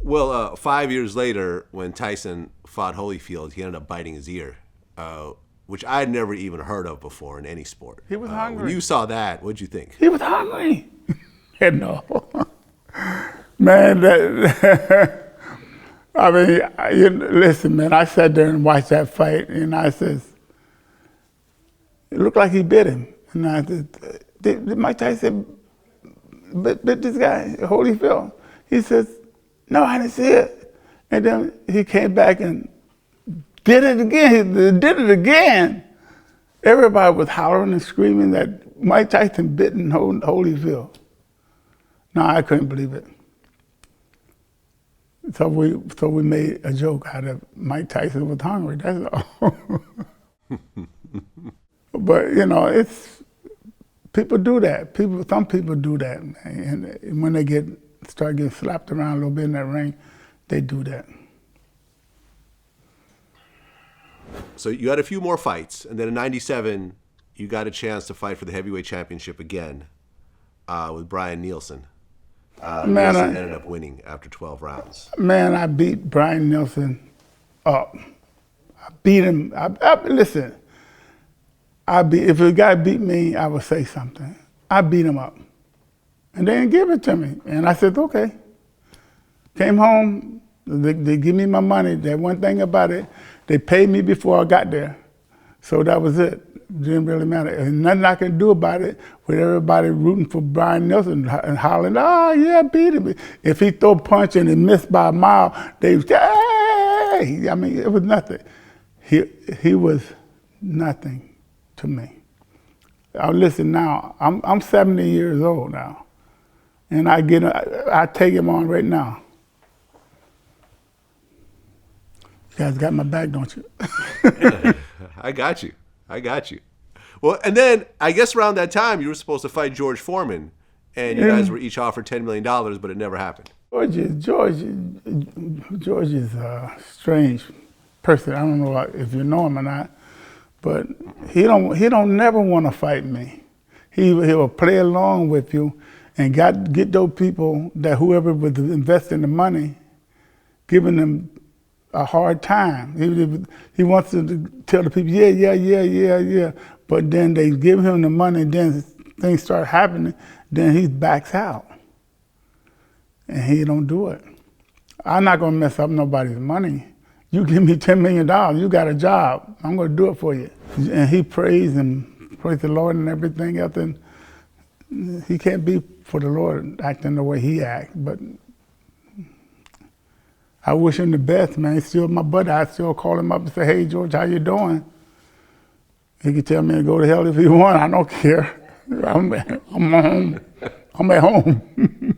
Well, 5 years later, when Tyson fought Holyfield, he ended up biting his ear, which I'd never even heard of before in any sport. He was hungry. When you saw that, what'd you think? He was hungry. No. Man, I mean, listen, man, I sat there and watched that fight, and I says, it looked like he bit him. And I said, did Mike Tyson bit this guy, Holyfield? He says, no, I didn't see it. And then he came back and did it again. He did it again. Everybody was hollering and screaming that Mike Tyson bit Holyfield. No, I couldn't believe it. So we made a joke out of Mike Tyson was hungry, that's all. But, you know, it's, people do that. Some people do that, man. And when they start getting slapped around a little bit in that ring, they do that. So you had a few more fights, and then in '97, you got a chance to fight for the heavyweight championship again with Brian Nielsen. Nielsen ended up winning after 12 rounds. Man, I beat Brian Nielsen up. I beat him. Listen, if a guy beat me, I would say something. I beat him up. And they didn't give it to me. And I said, okay. Came home, they give me my money. That one thing about it, they paid me before I got there. So that was it. Didn't really matter. And nothing I could do about it with everybody rooting for Brian Nielsen and hollering, oh, yeah, beat him. If he throw a punch and he missed by a mile, they would say, hey! I mean, it was nothing. He was nothing to me. Listen, now, I'm 70 years old now. And I take him on right now. You guys got my back, don't you? I got you. Well, and then I guess around that time you were supposed to fight George Foreman, and you guys were each offered $10 million, but it never happened. George is a strange person. I don't know if you know him or not, but he don't never want to fight me. He will play along with you and get those people that whoever was investing the money, giving them a hard time. He wants to tell the people, yeah. But then they give him the money, and then things start happening, then he backs out. And he don't do it. I'm not gonna mess up nobody's money. You give me $10 million, you got a job. I'm gonna do it for you. And he prays the Lord and everything else, and he can't be for the Lord acting the way he acts, but I wish him the best, man. He's still my buddy. I still call him up and say, hey, George, how you doing? He can tell me to go to hell if he want. I don't care. I'm home. I'm at home.